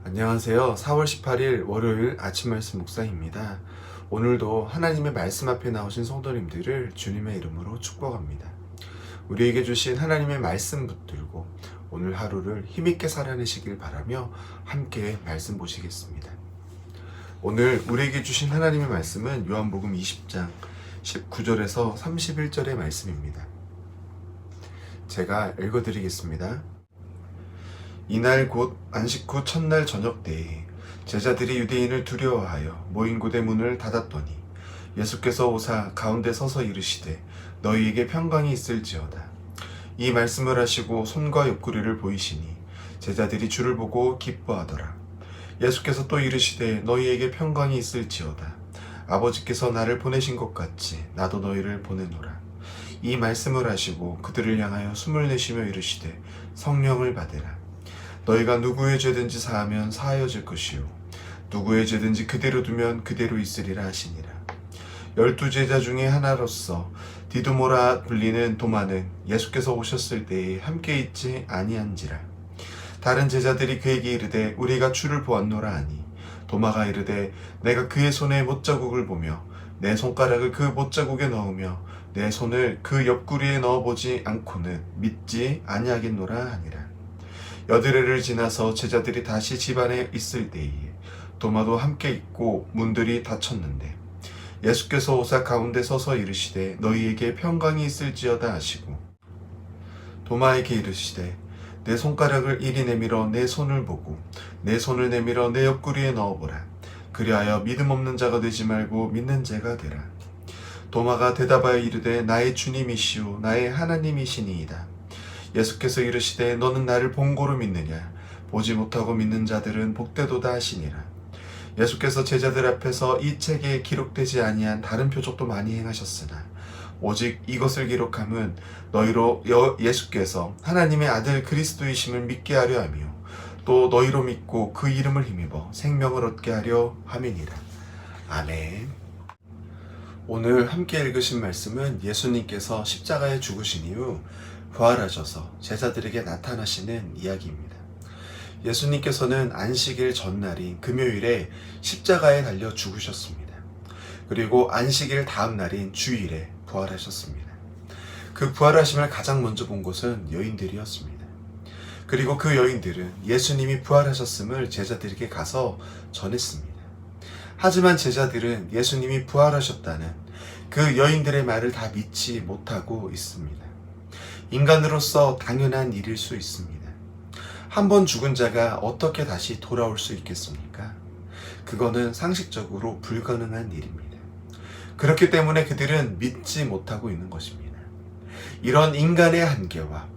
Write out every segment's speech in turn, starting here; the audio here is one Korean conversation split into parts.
안녕하세요. 4월 18일 월요일 아침 말씀 묵상입니다. 오늘도 하나님의 말씀 앞에 나오신 성도님들을 주님의 이름으로 축복합니다. 우리에게 주신 하나님의 말씀 붙들고 오늘 하루를 힘있게 살아내시길 바라며 함께 말씀 보시겠습니다. 오늘 우리에게 주신 하나님의 말씀은 요한복음 20장 19절에서 31절의 말씀입니다. 제가 읽어드리겠습니다. 이날 곧 안식 후 첫날 저녁 때에 제자들이 유대인을 두려워하여 모인 곳의 문을 닫았더니 예수께서 오사 가운데 서서 이르시되 너희에게 평강이 있을지어다. 이 말씀을 하시고 손과 옆구리를 보이시니 제자들이 주를 보고 기뻐하더라. 예수께서 또 이르시되 너희에게 평강이 있을지어다. 아버지께서 나를 보내신 것 같이 나도 너희를 보내노라. 이 말씀을 하시고 그들을 향하여 숨을 내쉬며 이르시되 성령을 받으라. 너희가 누구의 죄든지 사하면 사하여질 것이요 누구의 죄든지 그대로 두면 그대로 있으리라 하시니라. 12제자 중에 하나로서 디두모라 불리는 도마는 예수께서 오셨을 때에 함께 있지 아니한지라. 다른 제자들이 그에게 이르되 우리가 주를 보았노라 하니 도마가 이르되 내가 그의 손에 못자국을 보며 내 손가락을 그 못자국에 넣으며 내 손을 그 옆구리에 넣어보지 않고는 믿지 아니하겠노라 하니라. 여드레를 지나서 제자들이 다시 집 안에 있을 때에 도마도 함께 있고 문들이 닫혔는데 예수께서 오사 가운데 서서 이르시되 너희에게 평강이 있을지어다 하시고 도마에게 이르시되 내 손가락을 이리 내밀어 내 손을 보고 내 손을 내밀어 내 옆구리에 넣어보라. 그리하여 믿음 없는 자가 되지 말고 믿는 자가 되라. 도마가 대답하여 이르되 나의 주님이시오 나의 하나님이시니이다. 예수께서 이르시되 너는 나를 본고로 믿느냐? 보지 못하고 믿는 자들은 복되도다 하시니라. 예수께서 제자들 앞에서 이 책에 기록되지 아니한 다른 표적도 많이 행하셨으나 오직 이것을 기록함은 너희로 예수께서 하나님의 아들 그리스도이심을 믿게 하려 하며 또 너희로 믿고 그 이름을 힘입어 생명을 얻게 하려 함이니라. 아멘. 오늘 함께 읽으신 말씀은 예수님께서 십자가에 죽으신 이후 부활하셔서 제자들에게 나타나시는 이야기입니다. 예수님께서는 안식일 전날인 금요일에 십자가에 달려 죽으셨습니다. 그리고 안식일 다음 날인 주일에 부활하셨습니다. 그 부활하심을 가장 먼저 본 곳은 여인들이었습니다. 그리고 그 여인들은 예수님이 부활하셨음을 제자들에게 가서 전했습니다. 하지만 제자들은 예수님이 부활하셨다는 그 여인들의 말을 다 믿지 못하고 있습니다. 인간으로서 당연한 일일 수 있습니다. 한 번 죽은 자가 어떻게 다시 돌아올 수 있겠습니까? 그거는 상식적으로 불가능한 일입니다. 그렇기 때문에 그들은 믿지 못하고 있는 것입니다. 이런 인간의 한계와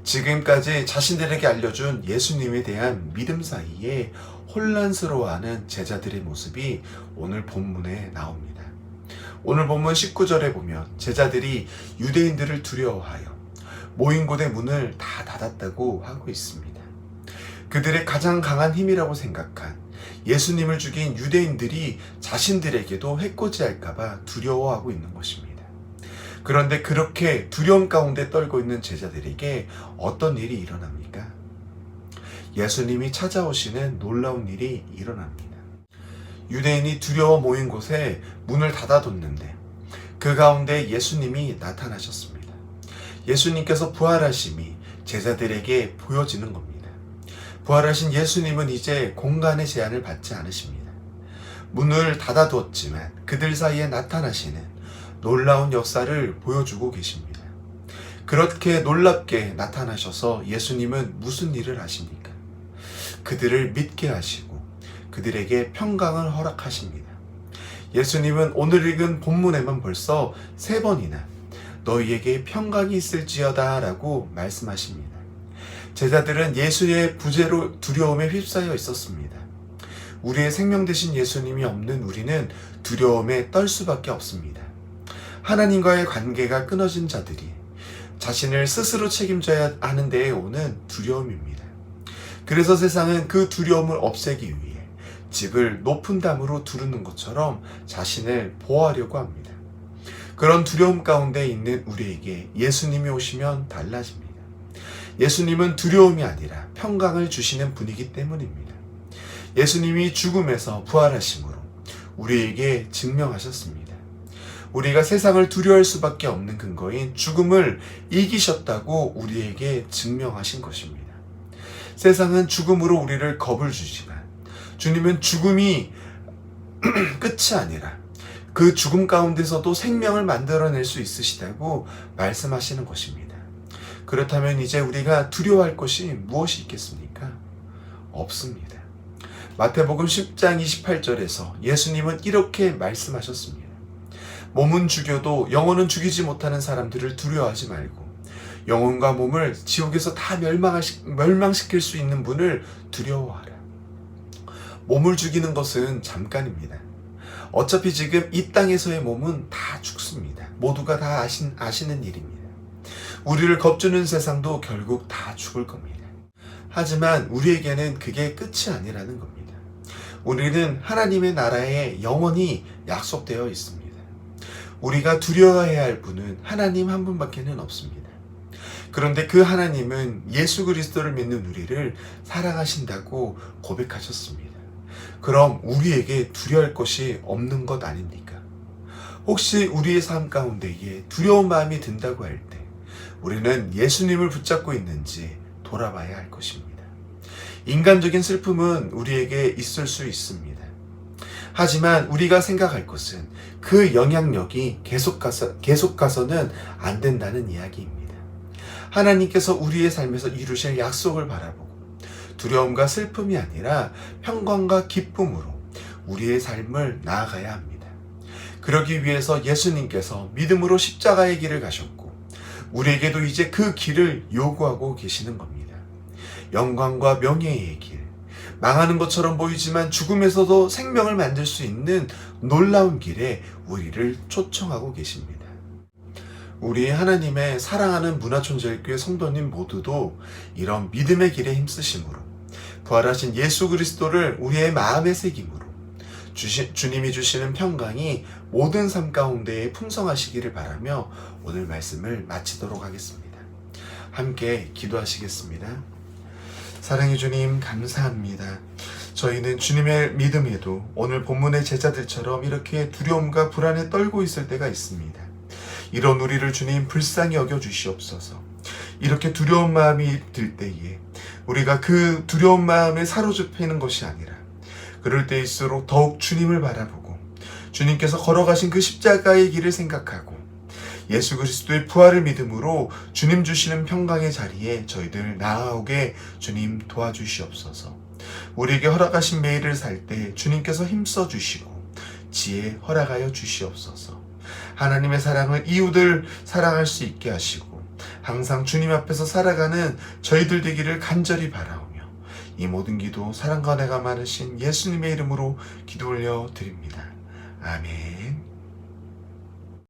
지금까지 자신들에게 알려준 예수님에 대한 믿음 사이에 혼란스러워하는 제자들의 모습이 오늘 본문에 나옵니다. 오늘 본문 19절에 보면 제자들이 유대인들을 두려워하여 모인 곳의 문을 다 닫았다고 하고 있습니다. 그들의 가장 강한 힘이라고 생각한 예수님을 죽인 유대인들이 자신들에게도 해코지할까봐 두려워하고 있는 것입니다. 그런데 그렇게 두려움 가운데 떨고 있는 제자들에게 어떤 일이 일어납니까? 예수님이 찾아오시는 놀라운 일이 일어납니다. 유대인이 두려워 모인 곳에 문을 닫아뒀는데 그 가운데 예수님이 나타나셨습니다. 예수님께서 부활하심이 제자들에게 보여지는 겁니다. 부활하신 예수님은 이제 공간의 제한을 받지 않으십니다. 문을 닫아두었지만 그들 사이에 나타나시는 놀라운 역사를 보여주고 계십니다. 그렇게 놀랍게 나타나셔서 예수님은 무슨 일을 하십니까? 그들을 믿게 하시고 그들에게 평강을 허락하십니다. 예수님은 오늘 읽은 본문에만 벌써 3번이나 너희에게 평강이 있을지어다 라고 말씀하십니다. 제자들은 예수의 부재로 두려움에 휩싸여 있었습니다. 우리의 생명 되신 예수님이 없는 우리는 두려움에 떨 수밖에 없습니다. 하나님과의 관계가 끊어진 자들이 자신을 스스로 책임져야 하는 데에 오는 두려움입니다. 그래서 세상은 그 두려움을 없애기 위해 집을 높은 담으로 두르는 것처럼 자신을 보호하려고 합니다. 그런 두려움 가운데 있는 우리에게 예수님이 오시면 달라집니다. 예수님은 두려움이 아니라 평강을 주시는 분이기 때문입니다. 예수님이 죽음에서 부활하심으로 우리에게 증명하셨습니다. 우리가 세상을 두려워할 수밖에 없는 근거인 죽음을 이기셨다고 우리에게 증명하신 것입니다. 세상은 죽음으로 우리를 겁을 주지만 주님은 죽음이 끝이 아니라 그 죽음 가운데서도 생명을 만들어낼 수 있으시다고 말씀하시는 것입니다. 그렇다면 이제 우리가 두려워할 것이 무엇이 있겠습니까? 없습니다. 마태복음 10장 28절에서 예수님은 이렇게 말씀하셨습니다. 몸은 죽여도 영혼은 죽이지 못하는 사람들을 두려워하지 말고 영혼과 몸을 지옥에서 다 멸망시킬 수 있는 분을 두려워하라. 몸을 죽이는 것은 잠깐입니다. 어차피 지금 이 땅에서의 몸은 다 죽습니다. 모두가 다 아시는 일입니다. 우리를 겁주는 세상도 결국 다 죽을 겁니다. 하지만 우리에게는 그게 끝이 아니라는 겁니다. 우리는 하나님의 나라에 영원히 약속되어 있습니다. 우리가 두려워해야 할 분은 하나님 한 분밖에는 없습니다. 그런데 그 하나님은 예수 그리스도를 믿는 우리를 사랑하신다고 고백하셨습니다. 그럼 우리에게 두려워할 것이 없는 것 아닙니까? 혹시 우리의 삶 가운데에 두려운 마음이 든다고 할 때 우리는 예수님을 붙잡고 있는지 돌아봐야 할 것입니다. 인간적인 슬픔은 우리에게 있을 수 있습니다. 하지만 우리가 생각할 것은 그 영향력이 계속 가서는 안 된다는 이야기입니다. 하나님께서 우리의 삶에서 이루실 약속을 바라보고 두려움과 슬픔이 아니라 평강과 기쁨으로 우리의 삶을 나아가야 합니다. 그러기 위해서 예수님께서 믿음으로 십자가의 길을 가셨고 우리에게도 이제 그 길을 요구하고 계시는 겁니다. 영광과 명예의 길, 망하는 것처럼 보이지만 죽음에서도 생명을 만들 수 있는 놀라운 길에 우리를 초청하고 계십니다. 우리 하나님의 사랑하는 문화촌제일교회 성도님 모두도 이런 믿음의 길에 힘쓰심으로 부활하신 예수 그리스도를 우리의 마음에 새김으로 주님이 주시는 평강이 모든 삶 가운데에 풍성하시기를 바라며 오늘 말씀을 마치도록 하겠습니다. 함께 기도하시겠습니다. 사랑의 주님 감사합니다. 저희는 주님의 믿음에도 오늘 본문의 제자들처럼 이렇게 두려움과 불안에 떨고 있을 때가 있습니다. 이런 우리를 주님 불쌍히 여겨주시옵소서. 이렇게 두려운 마음이 들 때에 우리가 그 두려운 마음에 사로잡히는 것이 아니라 그럴 때일수록 더욱 주님을 바라보고 주님께서 걸어가신 그 십자가의 길을 생각하고 예수 그리스도의 부활을 믿음으로 주님 주시는 평강의 자리에 저희들 나아오게 주님 도와주시옵소서. 우리에게 허락하신 매일을 살 때 주님께서 힘써 주시고 지혜 허락하여 주시옵소서. 하나님의 사랑을 이웃을 사랑할 수 있게 하시고 항상 주님 앞에서 살아가는 저희들 되기를 간절히 바라오며 이 모든 기도 사랑과 은혜가 많으신 예수님의 이름으로 기도 올려 드립니다. 아멘.